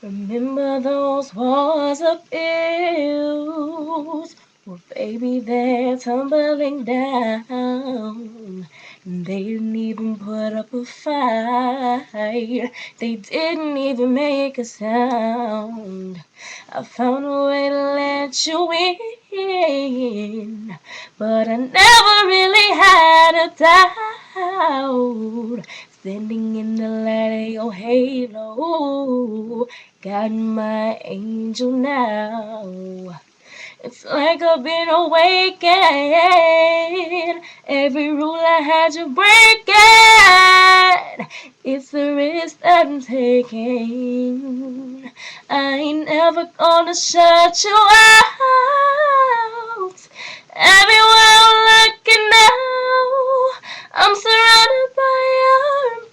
Remember those walls of ills? Well, baby, they're tumbling down. They didn't even put up a fight. They didn't even make a sound. I found a way to let you in, but I never really had a doubt. Standing in the light of your halo, got my angel now. It's like I've been awakened. Every rule I had you breaking. It's the risk that I'm taking. I ain't never gonna shut you out. Everywhere I'm looking now, I'm surrounded by your